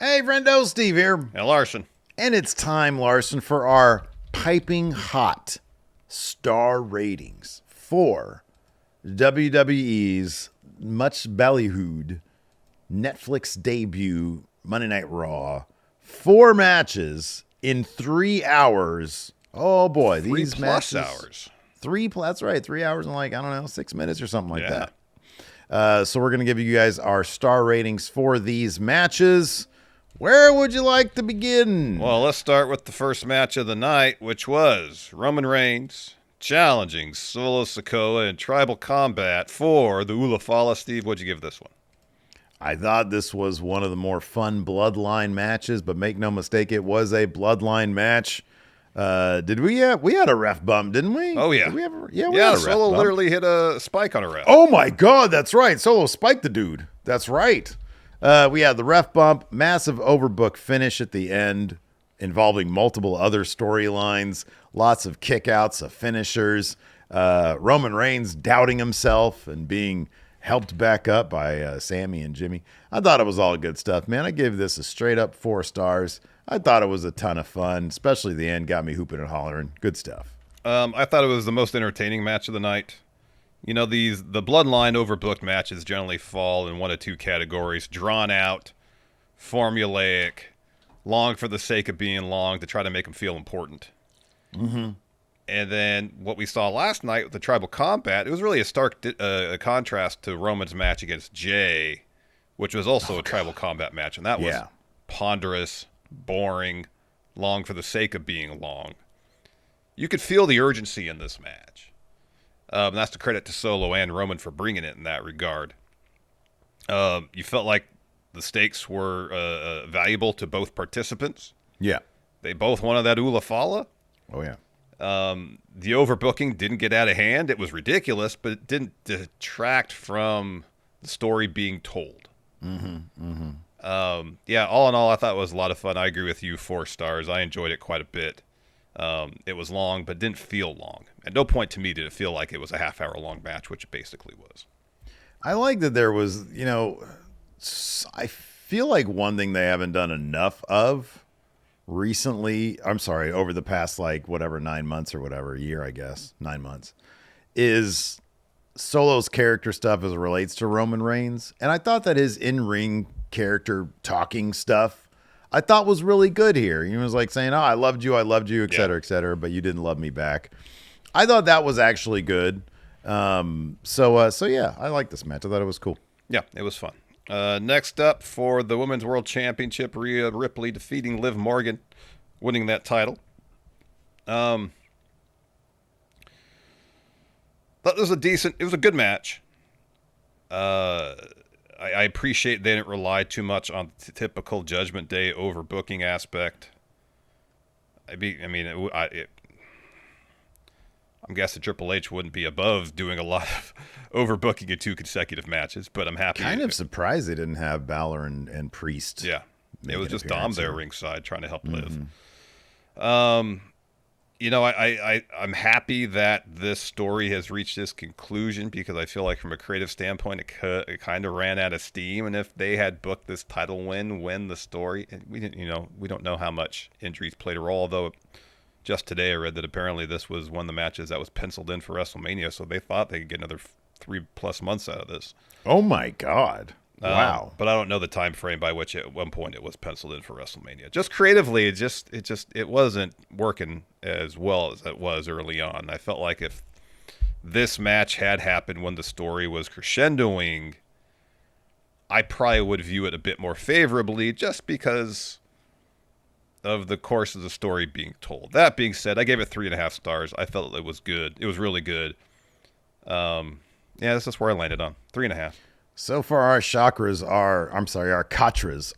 Hey, friendo, Steve here. And Larson. And it's time, Larson, for our piping hot star ratings for WWE's much ballyhooed Netflix debut Monday Night Raw. 4 matches in 3 hours. Oh boy, these 3+ matches. hours. That's right, 3 hours and 6 minutes or something like that. So we're going to give you guys our star ratings for these matches. Where would you like to begin? Well, let's start with the first match of the night, which was Roman Reigns challenging Solo Sikoa in tribal combat for the Ula Fala. Steve, what'd you give this one? I thought this was one of the more fun bloodline matches, but make no mistake, it was a bloodline match. Did we had a ref bump, didn't we? Oh, yeah. Did we ever? Yeah, we had had a ref Solo bump. literally hit a spike on a ref. Oh, my God, that's right. Solo spiked the dude. That's right. We had the ref bump, massive overbook finish at the end involving multiple other storylines, lots of kickouts of finishers, Roman Reigns doubting himself and being helped back up by Sammy and Jimmy. I thought it was all good stuff, man. I gave this a straight up 4 stars. I thought it was a ton of fun, especially the end got me hooping and hollering. Good stuff. I thought it was the most entertaining match of the night. You know, the bloodline overbooked matches generally fall in one of two categories: drawn out, formulaic, long for the sake of being long to try to make them feel important. Mm-hmm. And then what we saw last night with the tribal combat, it was really a stark contrast to Roman's match against Jay, which was also a tribal combat match, and that was ponderous, boring, long for the sake of being long. You could feel the urgency in this match. That's to credit to Solo and Roman for bringing it in that regard. You felt like the stakes were valuable to both participants. Yeah. They both wanted that Ula Fala. Oh, yeah. The overbooking didn't get out of hand. It was ridiculous, but it didn't detract from the story being told. Mm-hmm. Mm-hmm. Yeah, all in all, I thought it was a lot of fun. I agree with you, 4 stars. I enjoyed it quite a bit. It was long, but didn't feel long. At no point to me did it feel like it was a half-hour long match, which it basically was. I like that there was, I feel like one thing they haven't done enough of recently, over the past, 9 months or whatever, a year, I guess, 9 months, is Solo's character stuff as it relates to Roman Reigns. And I thought that his in-ring character talking stuff I thought was really good here. He was like saying, "Oh, I loved you, et cetera, but you didn't love me back." I thought that was actually good. So yeah, I like this match. I thought it was cool. Yeah, it was fun. Next up for the Women's World Championship, Rhea Ripley defeating Liv Morgan, winning that title. Thought it was a good match. I appreciate they didn't rely too much on the typical Judgment Day overbooking aspect. I'm guessing Triple H wouldn't be above doing a lot of overbooking in 2 consecutive matches, but I'm happy. Kind of surprised they didn't have Balor and Priest. Yeah, it was just Dom there ringside trying to help Liv. I'm happy that this story has reached this conclusion because I feel like from a creative standpoint, it kind of ran out of steam. And if they had booked this title win the story, we don't know how much injuries played a role. Although just today I read that apparently this was one of the matches that was penciled in for WrestleMania, so they thought they could get another 3+ months out of this. Oh my God. Wow. But I don't know the time frame by which at one point it was penciled in for WrestleMania. Just creatively, it wasn't working as well as it was early on. I felt like if this match had happened when the story was crescendoing, I probably would view it a bit more favorably just because of the course of the story being told. That being said, I gave it 3.5 stars. I felt it was good. It was really good. Yeah, this is where I landed on 3.5. So far, our Katras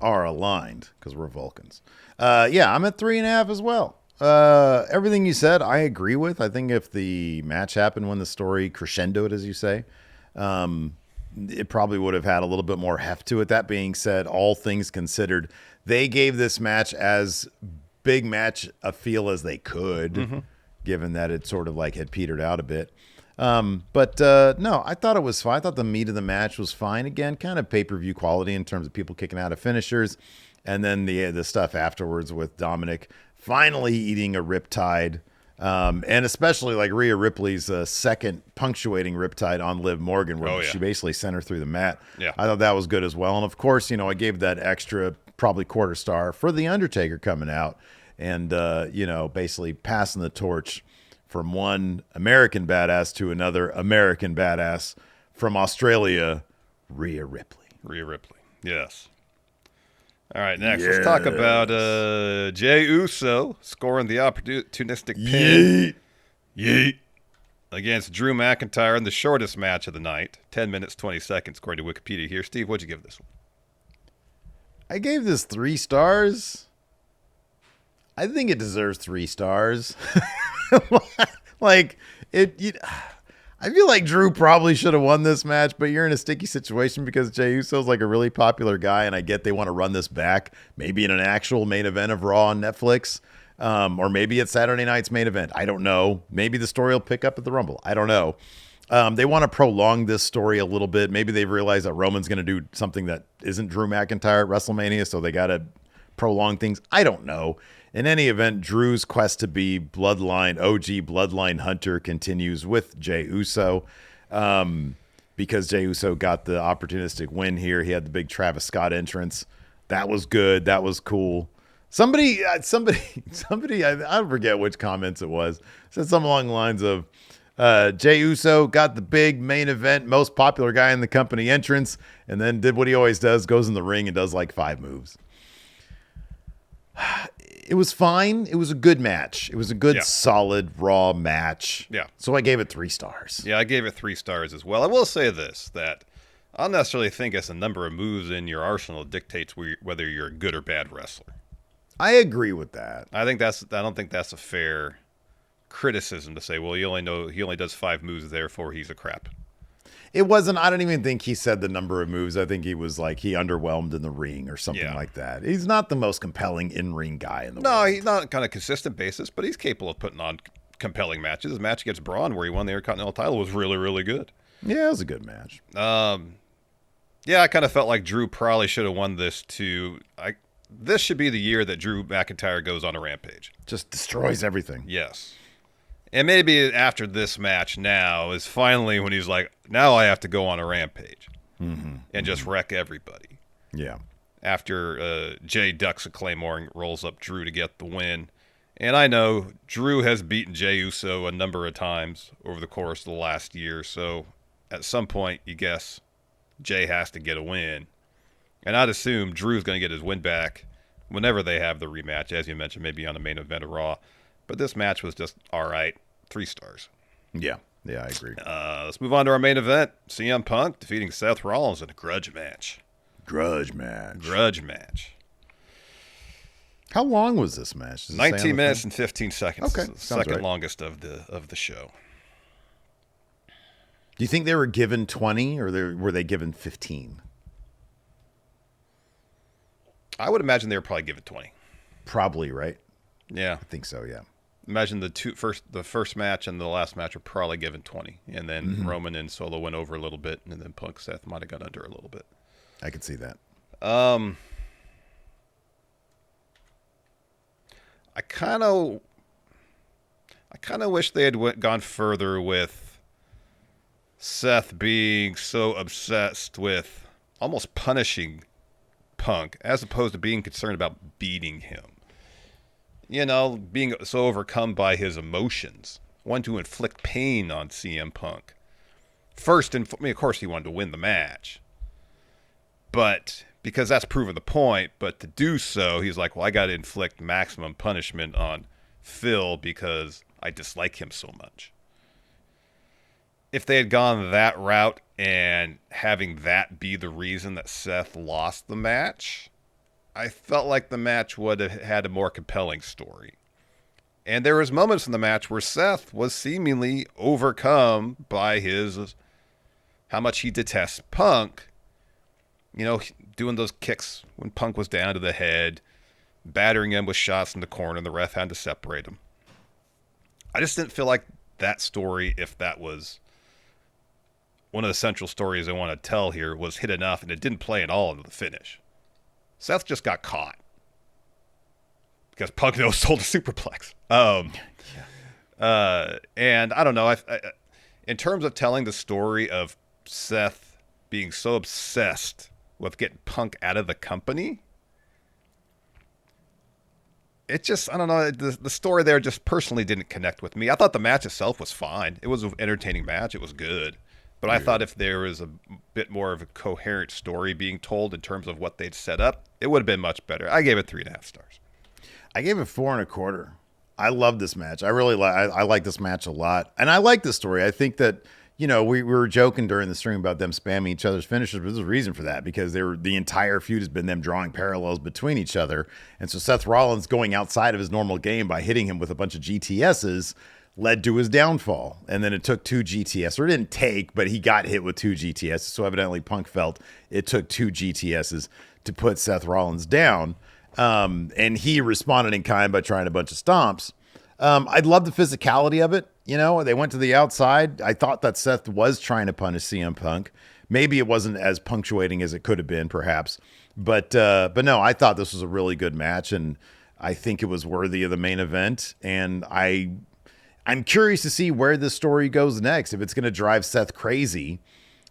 are aligned because we're Vulcans. Yeah, I'm at 3.5 as well. Everything you said, I agree with. I think if the match happened when the story crescendoed, as you say, it probably would have had a little bit more heft to it. That being said, all things considered, they gave this match as big match a feel as they could, given that it sort of had petered out a bit. But no, I thought it was fine. I thought the meat of the match was fine. Again, kind of pay-per-view quality in terms of people kicking out of finishers. and then the stuff afterwards with Dominic finally eating a riptide, and especially like Rhea Ripley's second punctuating riptide on Liv Morgan, where she basically sent her through the mat. Yeah, I thought that was good as well. And of course, I gave that extra probably quarter star for the Undertaker coming out and basically passing the torch from one American badass to another American badass from Australia, Rhea Ripley. Rhea Ripley, yes. All right, next let's talk about Jey Uso scoring the opportunistic pin. Yeet. Against Drew McIntyre in the shortest match of the night. 10 minutes, 20 seconds, according to Wikipedia here. Steve, what'd you give this one? I gave this 3 stars. I think it deserves 3 stars. I feel like Drew probably should have won this match, but you're in a sticky situation because Jey Uso's like a really popular guy, and I get they want to run this back, maybe in an actual main event of Raw on Netflix, or maybe it's Saturday night's main event. I don't know. Maybe the story will pick up at the Rumble. I don't know. They want to prolong this story a little bit. Maybe they've realized that Roman's going to do something that isn't Drew McIntyre at WrestleMania, so they got to prolong things. I don't know. In any event, Drew's quest to be OG Bloodline Hunter continues with Jey Uso, because Jey Uso got the opportunistic win here. He had the big Travis Scott entrance. That was good. That was cool. Somebody, I forget which comments it was, said something along the lines of, Jey Uso got the big main event, most popular guy in the company entrance, and then did what he always does, goes in the ring and does like 5 moves. It was fine. It was a good match. It was a good, solid, Raw match. Yeah. So I gave it 3 stars. Yeah, I gave it 3 stars as well. I will say this, that I don't necessarily think it's the number of moves in your arsenal that dictates whether you're a good or bad wrestler. I agree with that. I don't think that's a fair criticism to say, well, he only does 5 moves, therefore he's a crap. It wasn't, I don't even think he said the number of moves. I think he was like, he underwhelmed in the ring or something like that. He's not the most compelling in-ring guy in the world. No, he's not on a consistent basis, but he's capable of putting on compelling matches. His match against Braun, where he won the Intercontinental title, was really, really good. Yeah, it was a good match. Yeah, I kind of felt like Drew probably should have won this too. This should be the year that Drew McIntyre goes on a rampage. Just destroys everything. Yes. And maybe after this match now is finally when he's like, now I have to go on a rampage and just wreck everybody. Yeah. After Jay ducks a Claymore and rolls up Drew to get the win. And I know Drew has beaten Jey Uso a number of times over the course of the last year. So at some point, you guess Jay has to get a win. And I'd assume Drew's going to get his win back whenever they have the rematch, as you mentioned, maybe on the main event of Raw. But this match was just all right. 3 stars. Yeah, I agree. Let's move on to our main event. CM Punk defeating Seth Rollins in a grudge match. Grudge match. How long was this match? 19 minutes and 15 seconds. Okay, the second longest of the show. Do you think they were given 20 or were they given 15? I would imagine they were probably given 20. Probably, right? Yeah. I think so, yeah. Imagine the first match and the last match were probably given 20. And then Roman and Solo went over a little bit, and then Punk Seth might have got under a little bit. I could see that. I kind of wish they had gone further with Seth being so obsessed with almost punishing Punk as opposed to being concerned about beating him. You know, being so overcome by his emotions, wanting to inflict pain on CM Punk. First, of course, he wanted to win the match, but because that's proven the point. But to do so, he's like, well, I got to inflict maximum punishment on Phil because I dislike him so much. If they had gone that route and having that be the reason that Seth lost the match, I felt like the match would have had a more compelling story. And there was moments in the match where Seth was seemingly overcome by how much he detests Punk. You know, doing those kicks when Punk was down to the head, battering him with shots in the corner, and the ref had to separate him. I just didn't feel like that story, if that was one of the central stories I want to tell here, was hit enough, and it didn't play at all into the finish. Seth just got caught because Punk no-sold a superplex. And I don't know. In terms of telling the story of Seth being so obsessed with getting Punk out of the company, it just, I don't know, the story there just personally didn't connect with me. I thought the match itself was fine. It was an entertaining match. It was good. But I thought if there was a bit more of a coherent story being told in terms of what they'd set up, it would have been much better. I gave it 3.5 stars. I gave it 4.25. I love this match. I really I like this match a lot. And I like this story. I think that, we were joking during the stream about them spamming each other's finishes, but there's a reason for that, because the entire feud has been them drawing parallels between each other. And so Seth Rollins going outside of his normal game by hitting him with a bunch of GTSs led to his downfall. And then it took 2 GTS, or it didn't take, but he got hit with 2 GTS. So evidently Punk felt it took 2 GTSs to put Seth Rollins down. And he responded in kind by trying a bunch of stomps. I love the physicality of it. They went to the outside. I thought that Seth was trying to punish CM Punk. Maybe it wasn't as punctuating as it could have been, perhaps. But no, I thought this was a really good match, and I think it was worthy of the main event. And I'm curious to see where this story goes next. If it's going to drive Seth crazy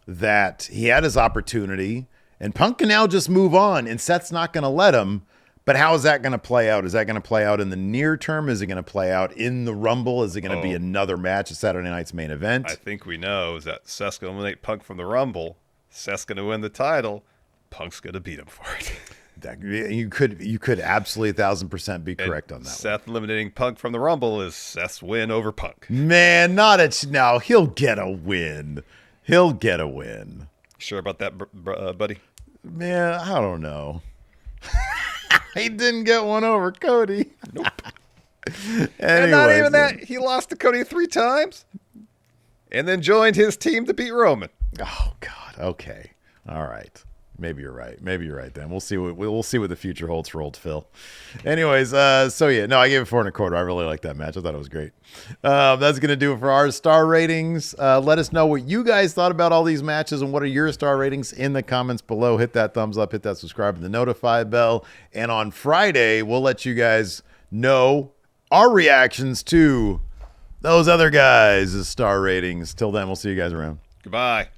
that he had his opportunity and Punk can now just move on and Seth's not going to let him. But how is that going to play out? Is that going to play out in the near term? Is it going to play out in the Rumble? Is it going to be another match at Saturday night's main event? I think we know is that Seth's going to eliminate Punk from the Rumble. Seth's going to win the title. Punk's going to beat him for it. You could absolutely 1,000% be correct on that. Seth eliminating Punk from the Rumble is Seth's win over Punk. Man, no, he'll get a win. He'll get a win. Sure about that, buddy? Man, I don't know. He didn't get one over Cody. Nope. Anyways, and not even that. He lost to Cody 3 times and then joined his team to beat Roman. Oh, God. Okay. All right. Maybe you're right. Then we'll see what the future holds for old Phil. Anyways, I gave it 4.25. I really like that match. I thought it was great. That's gonna do it for our star ratings. Let us know what you guys thought about all these matches and what are your star ratings in the comments below. Hit that thumbs up, hit that subscribe, and the notify bell. And on Friday, we'll let you guys know our reactions to those other guys' star ratings. Till then, we'll see you guys around. Goodbye.